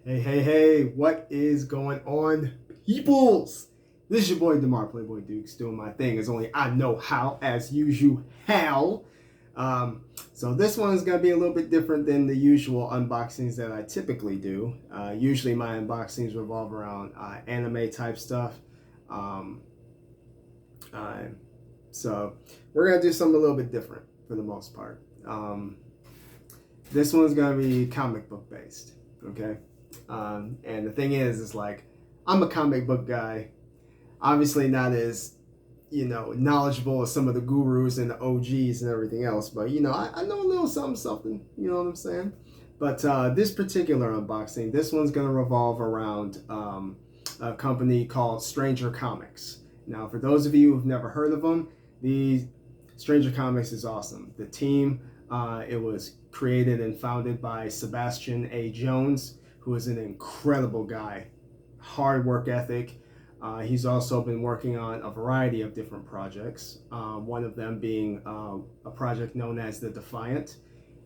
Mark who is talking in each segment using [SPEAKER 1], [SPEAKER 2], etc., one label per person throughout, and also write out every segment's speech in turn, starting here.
[SPEAKER 1] Hey, what is going on, peoples? This is your boy DeMar Playboy Dukes doing my thing as only I know how, as usual. So this one is going to be a little bit different than the usual unboxings that I typically do. Usually my unboxings revolve around anime type stuff. Um, uh, so we're going to do something a little bit different for the most part. This one's going to be comic book based, okay? And the thing is like, I'm a comic book guy, obviously not as, knowledgeable as some of the gurus and the OGs and everything else, but, I know a little something, you know what I'm saying? But this particular unboxing, this one's going to revolve around a company called Stranger Comics. Now, for those of you who've never heard of them, the Stranger Comics is awesome. The team, it was created and founded by Sebastian A. Jones, who is an incredible guy, hard work ethic. He's also been working on a variety of different projects, one of them being a project known as The Defiant.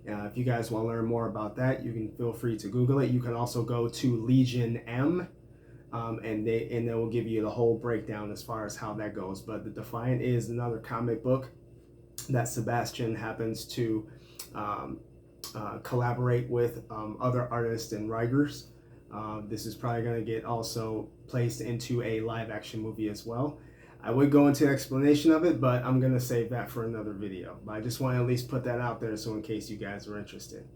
[SPEAKER 1] If you guys want to learn more about that, you can feel free to Google it. You can also go to Legion M, and they will give you the whole breakdown as far as how that goes. But The Defiant is another comic book that Sebastian happens to collaborate with other artists and writers. This is probably going to get also placed into a live action movie as well. I would go into explanation of it, but I'm going to save that for another video. But I just want to at least put that out there so in case you guys are interested.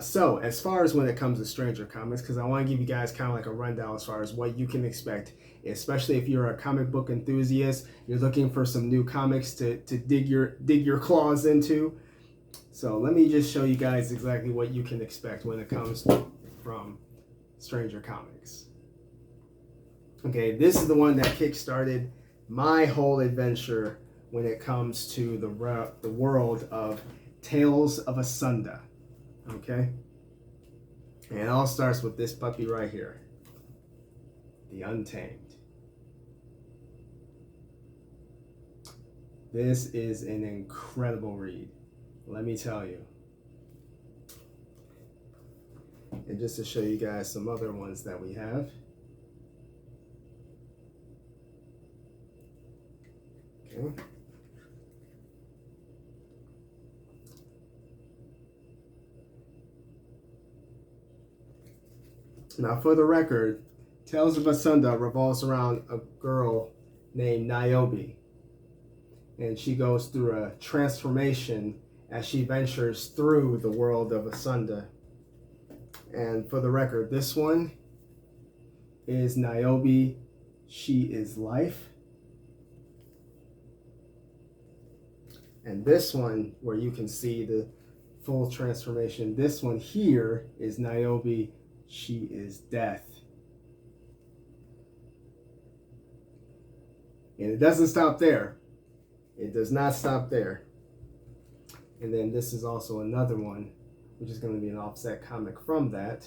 [SPEAKER 1] So as far as when it comes to Stranger Comics, because I want to give you guys kind of like a rundown as far as what you can expect, especially if you're a comic book enthusiast, you're looking for some new comics to dig your claws into. So let me just show you guys exactly what you can expect when it comes from Stranger Comics. Okay, this is the one that kickstarted my whole adventure when it comes to the world of Tales of Asunda. Okay, and it all starts with this puppy right here, the Untamed. This is an incredible read, let me tell you. And just to show you guys some other ones that we have. Okay. Now, for the record, Tales of Asunda revolves around a girl named Niobe. And she goes through a transformation as she ventures through the world of Asunda. And for the record, this one is Niobe, She Is Life. And this one, where you can see the full transformation, this one here is Niobe, She Is Death. And it doesn't stop there. It does not stop there. And then this is also another one, which is going to be an offset comic from that.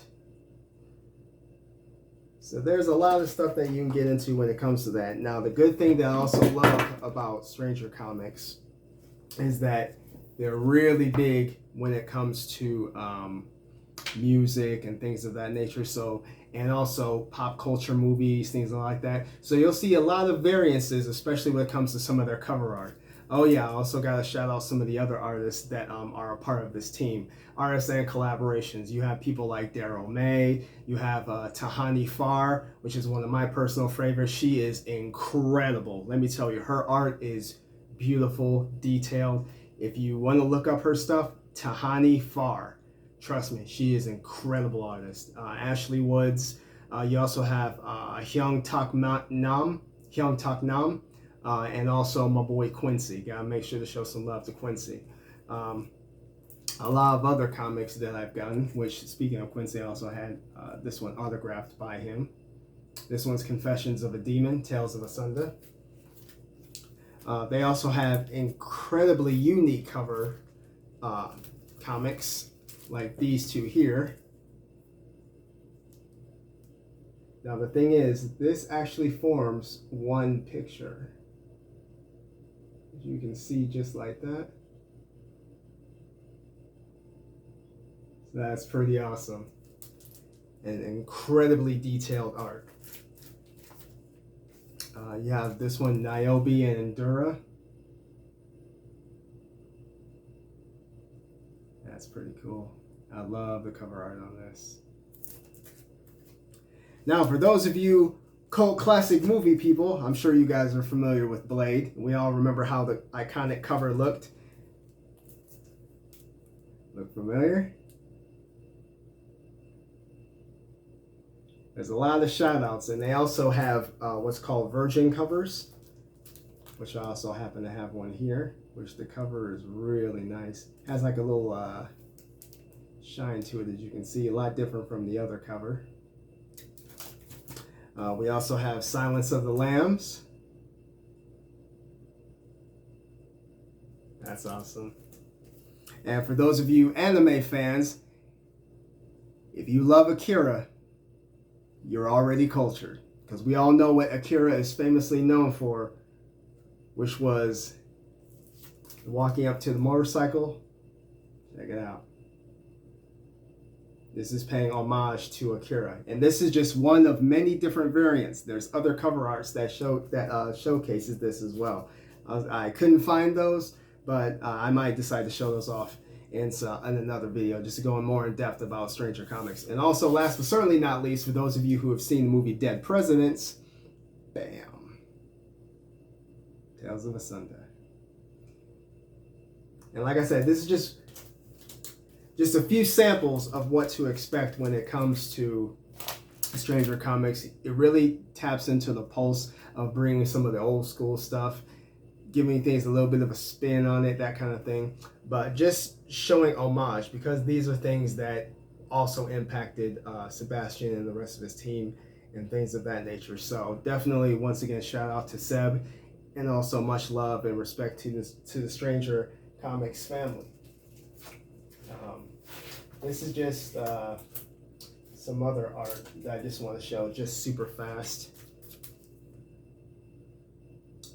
[SPEAKER 1] So there's a lot of stuff that you can get into when it comes to that. Now, the good thing that I also love about Stranger Comics is that they're really big when it comes to music and things of that nature. So, and also pop culture movies, things like that. So you'll see a lot of variances, especially when it comes to some of their cover art. Oh yeah, I also got to shout out some of the other artists that are a part of this team. Artists and collaborations. You have people like Daryl May. You have Tahani Farr, which is one of my personal favorites. She is incredible. Let me tell you, her art is beautiful, detailed. If you want to look up her stuff, Tahani Farr. Trust me, she is an incredible artist. Ashley Woods. You also have Hyung Tak Nam, and also my boy Quincy. Gotta make sure to show some love to Quincy. A lot of other comics that I've gotten, which, speaking of Quincy, I also had this one autographed by him. This one's Confessions of a Demon, Tales of Asunda. They also have incredibly unique cover comics, like these two here. Now the thing is, this actually forms one picture. As you can see, just like that. So that's pretty awesome. and incredibly detailed art. You have this one, Niobe and Endura. That's pretty cool. I love the cover art on this. Now, for those of you cult classic movie people, I'm sure you guys are familiar with Blade. We all remember how the iconic cover looked. Look familiar? There's a lot of shout outs, and they also have what's called Virgin covers, which I also happen to have one here, which the cover is really nice. Has like a little shine to it, as you can see, a lot different from the other cover. We also have Silence of the Lambs. That's awesome. And for those of you anime fans, if you love Akira, you're already cultured, because we all know what Akira is famously known for, which was walking up to the motorcycle. Check it out. This is paying homage to Akira, and this is just one of many different variants. There's other cover arts that showcases this as well. I couldn't find those, but I might decide to show those off in another video, just to go in more in depth about Stranger Comics. And also, last but certainly not least, for those of you who have seen the movie Dead Presidents, bam, Tales of a Sunday. And like I said, this is just a few samples of what to expect when it comes to Stranger Comics. It really taps into the pulse of bringing some of the old school stuff, giving things a little bit of a spin on it, that kind of thing. But just showing homage, because these are things that also impacted Sebastian and the rest of his team and things of that nature. So definitely, once again, shout out to Seb, and also much love and respect to the Stranger Comics family. This is just some other art that I just want to show just super fast.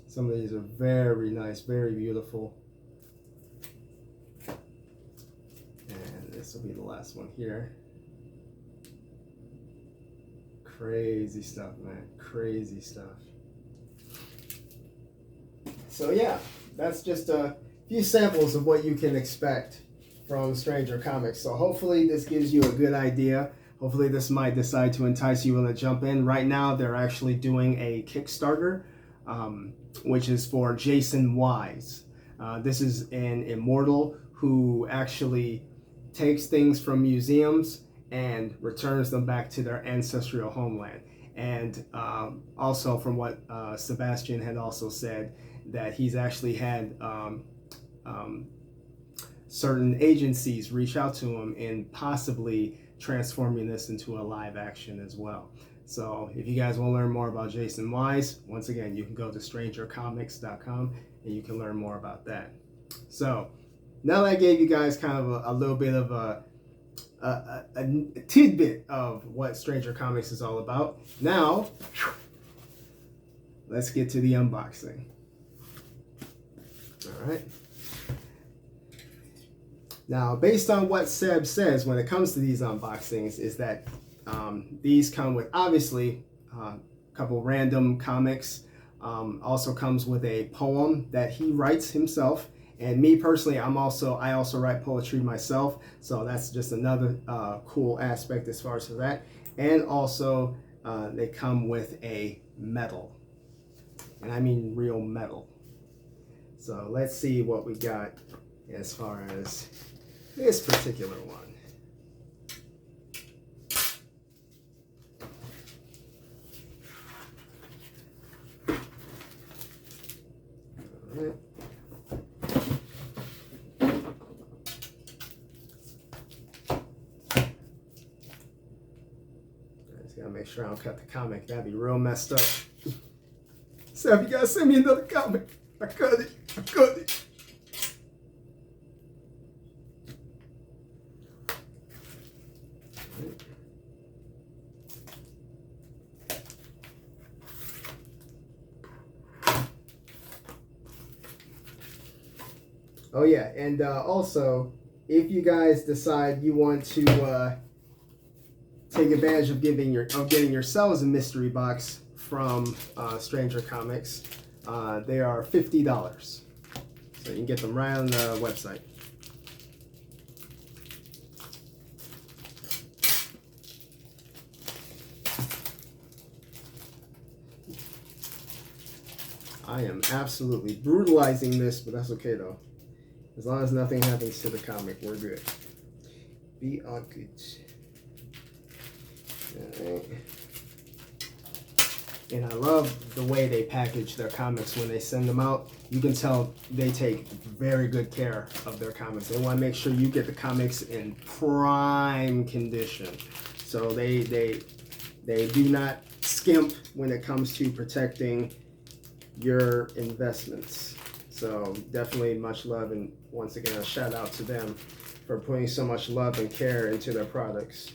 [SPEAKER 1] Some of these are very nice, very beautiful. And this will be the last one here. Crazy stuff, man. Crazy stuff. So yeah, that's just a few samples of what you can expect from Stranger Comics. So hopefully this gives you a good idea. Hopefully this might decide to entice you to jump in. Right now they're actually doing a Kickstarter, which is for Jason Wise. This is an immortal who actually takes things from museums and returns them back to their ancestral homeland. And also, from what Sebastian had also said, that he's actually had certain agencies reach out to him in possibly transforming this into a live action as well. So if you guys want to learn more about Jason Wise, once again, you can go to strangercomics.com and you can learn more about that. So now that I gave you guys kind of a little bit of a tidbit of what Stranger Comics is all about, now let's get to the unboxing. All right. Now, based on what Seb says when it comes to these unboxings, is that these come with, obviously, a couple random comics. Also comes with a poem that he writes himself. And me personally, I also write poetry myself. So that's just another cool aspect as far as that. And also, they come with a medal. And I mean real metal. So let's see what we got as far as this particular one. All right. I just gotta make sure I don't cut the comic. That'd be real messed up. So if you guys send me another comic, I cut it. I cut it. Oh yeah, and also, if you guys decide you want to take advantage of getting yourselves a mystery box from Stranger Comics, they are $50. So you can get them right on the website. I am absolutely brutalizing this, but that's okay though. As long as nothing happens to the comic, we're good. Be all good. Alright. And I love the way they package their comics when they send them out. You can tell they take very good care of their comics. They want to make sure you get the comics in prime condition. So they do not skimp when it comes to protecting your investments. So definitely much love, and once again a shout out to them for putting so much love and care into their products,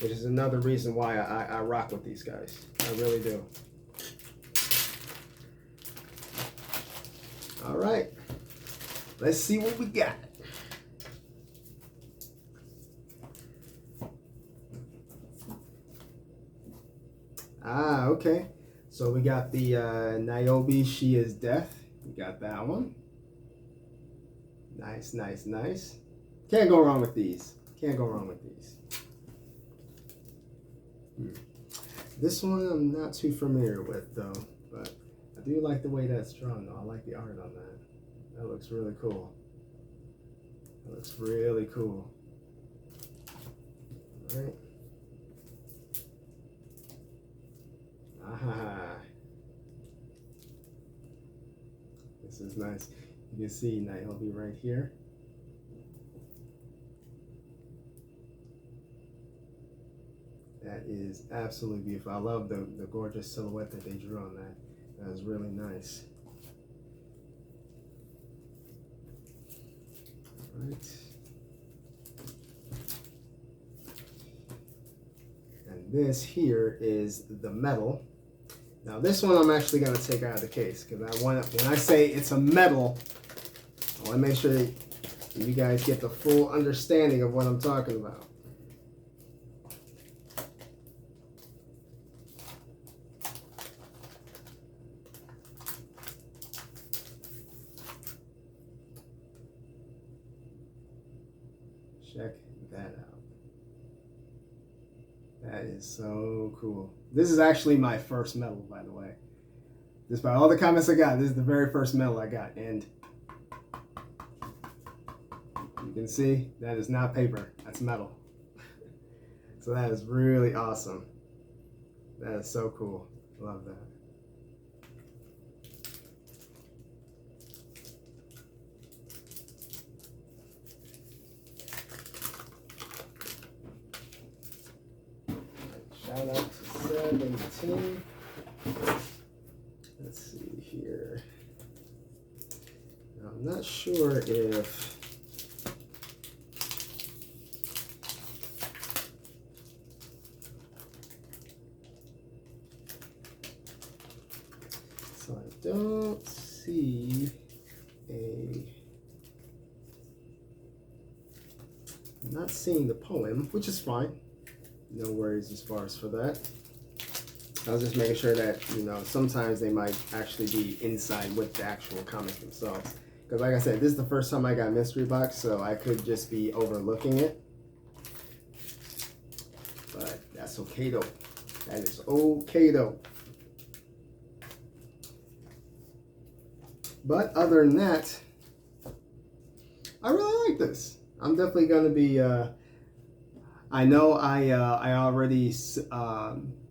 [SPEAKER 1] which is another reason why I rock with these guys. I really do. All right, let's see what we got. Okay. So we got the Niobe, She is Death. We got that one. Nice, nice, nice. Can't go wrong with these. Can't go wrong with these. This one I'm not too familiar with though, but I do like the way that's drawn though. I like the art on that. That looks really cool. That looks really cool. All right. Aha. This is nice. You can see Niobe right here. That is absolutely beautiful. I love the gorgeous silhouette that they drew on that. That is really nice. All right. And this here is the metal. Now this one I'm actually going to take out of the case because when I say it's a metal, I want to make sure that you guys get the full understanding of what I'm talking about. Check that out. That is so cool. This is actually my first medal, by the way. Despite all the comments I got, this is the very first medal I got. And you can see that is not paper, that's metal. So that is really awesome. That is so cool. Love that. Shout out to 17. Let's see here. Now, I'm not sure if so I don't see I'm not seeing the poem, which is fine. No worries as far as for that. I was just making sure that, you know, sometimes they might actually be inside with the actual comic themselves. Because like I said, this is the first time I got Mystery Box, so I could just be overlooking it. But that's okay though. That is okay though. But other than that, I really like this. I'm definitely going to be... I know I already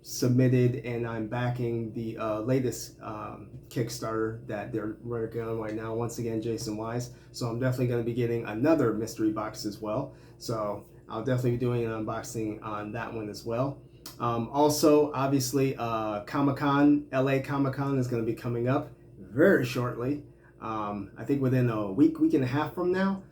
[SPEAKER 1] submitted and I'm backing the latest Kickstarter that they're working on right now. Once again, Jason Wise. So I'm definitely going to be getting another mystery box as well. So I'll definitely be doing an unboxing on that one as well. Also, obviously, Comic-Con, LA Comic-Con is going to be coming up very shortly. I think within a week and a half from now.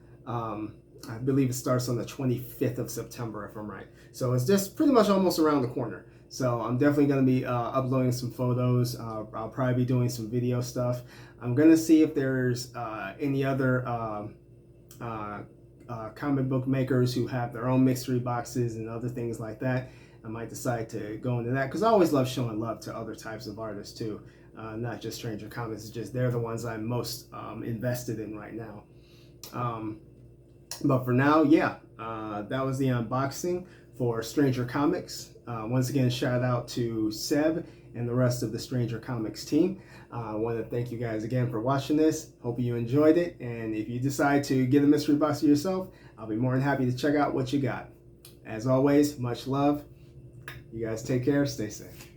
[SPEAKER 1] I believe it starts on the 25th of September, if I'm right. So it's just pretty much almost around the corner. So I'm definitely going to be uploading some photos. I'll probably be doing some video stuff. I'm going to see if there's any other comic book makers who have their own mystery boxes and other things like that. I might decide to go into that because I always love showing love to other types of artists too, not just Stranger Comics. It's just they're the ones I'm most invested in right now. But for now, yeah, that was the unboxing for Stranger Comics. Once again, shout out to Seb and the rest of the Stranger Comics team. I want to thank you guys again for watching this. Hope you enjoyed it. And if you decide to get a mystery box for yourself, I'll be more than happy to check out what you got. As always, much love. You guys take care. Stay safe.